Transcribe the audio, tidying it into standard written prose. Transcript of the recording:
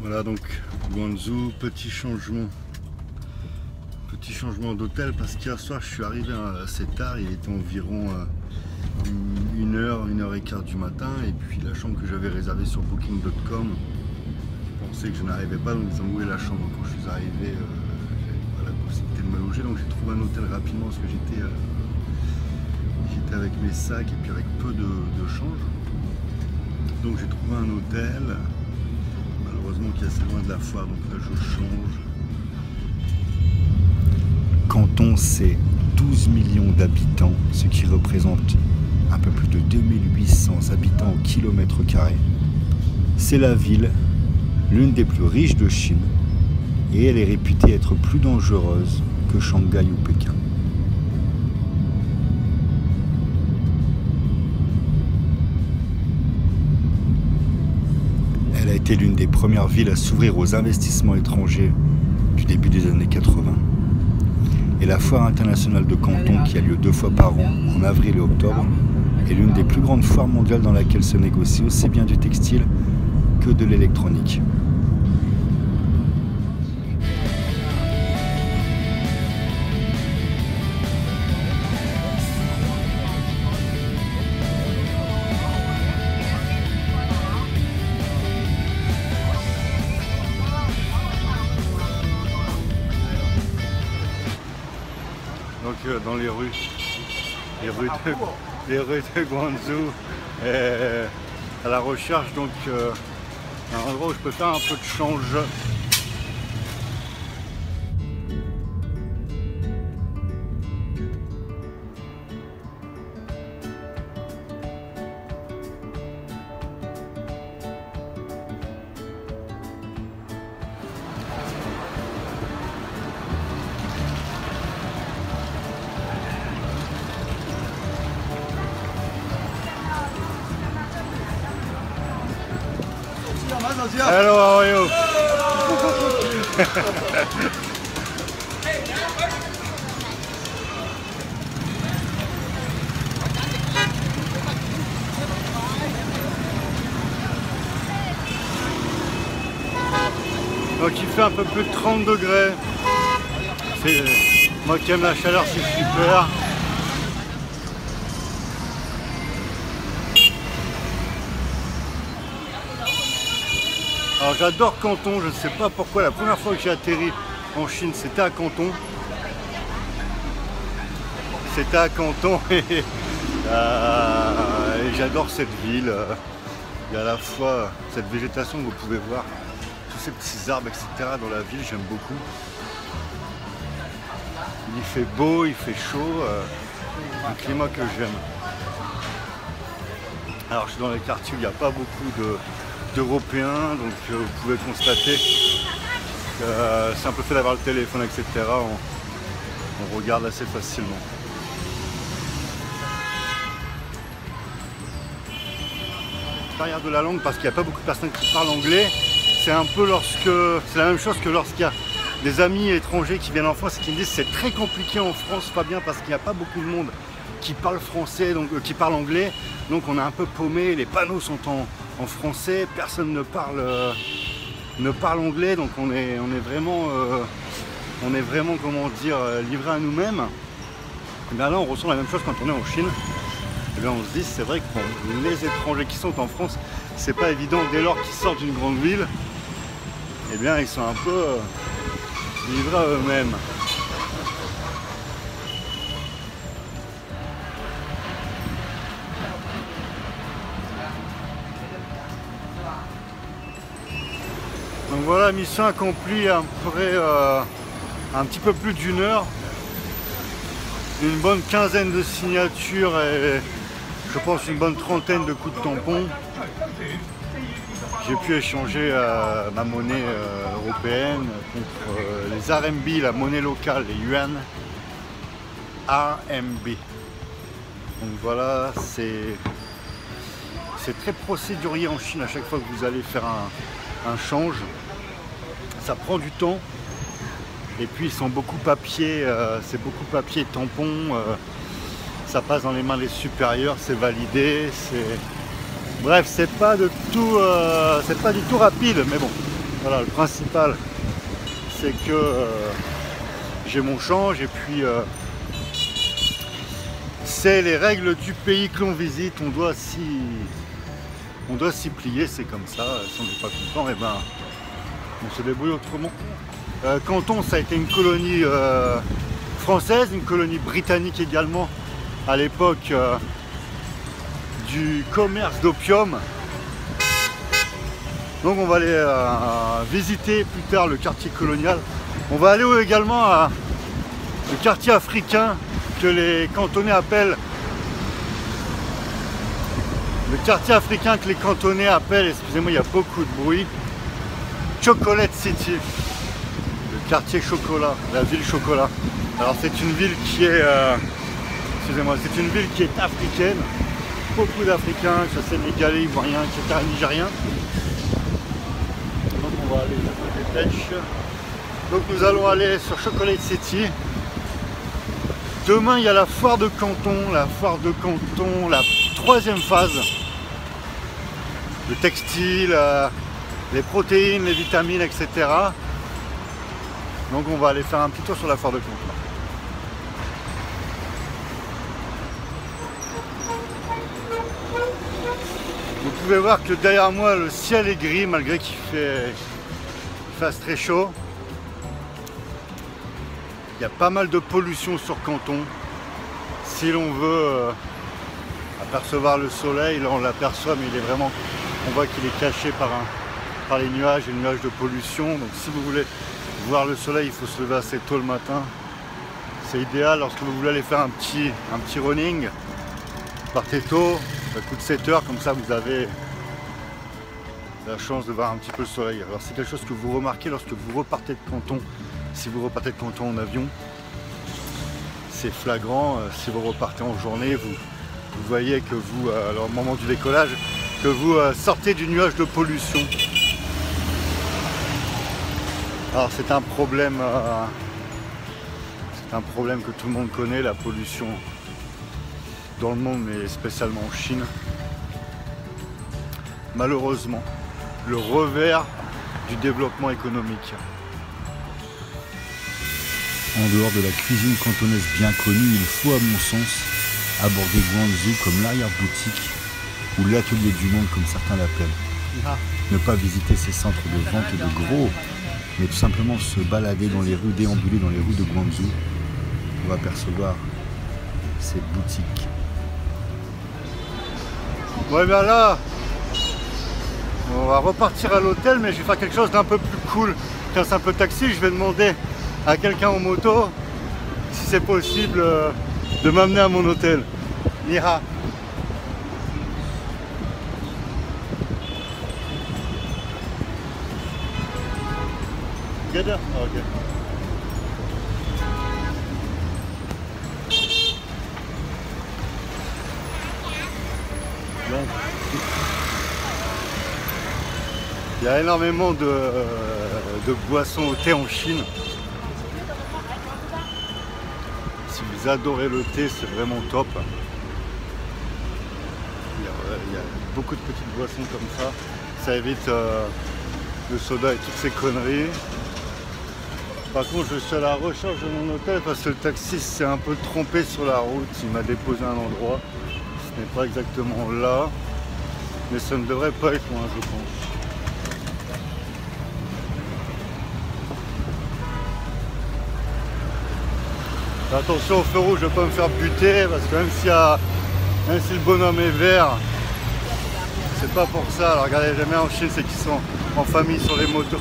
Voilà donc Guangzhou, petit changement d'hôtel parce qu'hier soir je suis arrivé assez tard, il était environ 1h et quart du matin et puis la chambre que j'avais réservée sur booking.com, je pensais que je n'arrivais pas, donc ils ont loué la chambre. Quand je suis arrivé, j'avais pas la possibilité de me loger, donc j'ai trouvé un hôtel rapidement parce que j'étais avec mes sacs et puis avec peu de change. Donc j'ai trouvé un hôtel, malheureusement qui est assez loin de la foire, donc là je change. Canton, c'est 12 millions d'habitants, ce qui représente un peu plus de 2800 habitants au kilomètre carré. C'est la ville, l'une des plus riches de Chine, et elle est réputée être plus dangereuse que Shanghai ou Pékin. Elle a été l'une des premières villes à s'ouvrir aux investissements étrangers du début des années 80. Et la foire internationale de Canton, qui a lieu 2 fois par an, en avril et octobre, est l'une des plus grandes foires mondiales dans laquelle se négocie aussi bien du textile que de l'électronique. Donc dans les rues de Guangzhou, à la recherche donc d'un endroit où je peux faire un peu de change. Hello, how are you? Donc il fait un peu plus de 30 degrés. Moi qui aime la chaleur, c'est super. Alors j'adore Canton, je ne sais pas pourquoi, la première fois que j'ai atterri en Chine c'était à Canton. Et j'adore cette ville. Il y a à la fois cette végétation que vous pouvez voir, tous ces petits arbres, etc. dans la ville, j'aime beaucoup. Il fait beau, il fait chaud, un climat que j'aime. Alors je suis dans les quartiers où il n'y a pas beaucoup d'Européens, donc vous pouvez constater que c'est un peu fait d'avoir le téléphone, etc. On regarde assez facilement. Barrière de la langue parce qu'il n'y a pas beaucoup de personnes qui parlent anglais. C'est un peu c'est la même chose que lorsqu'il y a des amis étrangers qui viennent en France et qui me disent c'est très compliqué en France, Fabien, parce qu'il n'y a pas beaucoup de monde qui parle français, donc qui parle anglais, donc on est un peu paumé, les panneaux sont en français, personne ne parle anglais, donc on est vraiment comment dire, livré à nous-mêmes. Et bien là on ressent la même chose quand on est en Chine. Et bien on se dit c'est vrai que pour les étrangers qui sont en France, c'est pas évident dès lors qu'ils sortent d'une grande ville, et bien ils sont un peu livrés à eux-mêmes. Donc voilà, mission accomplie après un petit peu plus d'1 heure. Une bonne quinzaine de signatures et je pense une bonne trentaine de coups de tampon. J'ai pu échanger ma monnaie européenne contre les RMB, la monnaie locale, les yuan RMB. Donc voilà, c'est très procédurier en Chine à chaque fois que vous allez faire un change. Ça prend du temps. Et puis ils sont beaucoup papier, c'est beaucoup papier tampon, ça passe dans les mains des supérieurs, c'est validé, bref, c'est pas du tout rapide, mais bon, Voilà, le principal, c'est que j'ai mon change et puis c'est les règles du pays que l'on visite, on doit s'y plier, c'est comme ça. Si on n'est pas content, et ben on se débrouille autrement. Canton, ça a été une colonie française, une colonie britannique également à l'époque du commerce d'opium. Donc on va aller visiter plus tard le quartier colonial. On va aller également à le quartier africain que les cantonais appellent excusez-moi, il y a beaucoup de bruit, Chocolate City, le quartier chocolat, la ville chocolat. Alors c'est une ville qui est excusez-moi, c'est une ville qui est africaine, beaucoup d'Africains, que ce soit sénégalais, ivoiriens, etc., nigériens. Donc on va aller à la dépêche. Donc nous allons aller sur Chocolate City. Demain il y a la foire de Canton, la 3e phase. Le textile, les protéines, les vitamines, etc. Donc on va aller faire un petit tour sur la foire de Canton. Vous pouvez voir que derrière moi le ciel est gris malgré qu'il fasse très chaud. Il y a pas mal de pollution sur Canton. Si l'on veut apercevoir le soleil, là on l'aperçoit, mais il est vraiment, on voit qu'il est caché par les nuages, et nuages de pollution. Donc si vous voulez voir le soleil, il faut se lever assez tôt le matin. C'est idéal lorsque vous voulez aller faire un petit running. Partez tôt, ça coûte 7 heures, comme ça vous avez la chance de voir un petit peu le soleil. Alors c'est quelque chose que vous remarquez lorsque vous repartez de Canton. Si vous repartez de Canton en avion, c'est flagrant. Si vous repartez en journée, vous voyez que vous, au moment du décollage, que vous sortez du nuage de pollution. Alors c'est un problème que tout le monde connaît, la pollution dans le monde, mais spécialement en Chine. Malheureusement, le revers du développement économique. En dehors de la cuisine cantonaise bien connue, il faut à mon sens aborder Guangzhou comme l'arrière-boutique ou l'atelier du monde comme certains l'appellent. Ne pas visiter ces centres de vente de gros, mais tout simplement se balader dans les rues, déambuler dans les rues de Guangzhou pour apercevoir ces boutiques. Ouais, bien là, on va repartir à l'hôtel, mais je vais faire quelque chose d'un peu plus cool qu'un simple taxi. Je vais demander à quelqu'un en moto si c'est possible de m'amener à mon hôtel. Nira. Together? Oh, ok. Il y a énormément de boissons au thé en Chine. Si vous adorez le thé, c'est vraiment top. Il y a beaucoup de petites boissons comme ça. Ça évite le soda et toutes ces conneries. Par contre, je suis à la recherche de mon hôtel parce que le taxi s'est un peu trompé sur la route. Il m'a déposé à un endroit. Ce n'est pas exactement là. Mais ça ne devrait pas être loin, je pense. Attention au feu rouge, je ne vais pas me faire buter parce que même si le bonhomme est vert, c'est pas pour ça. Alors regardez, j'aime bien en Chine, c'est qu'ils sont en famille sur les motos.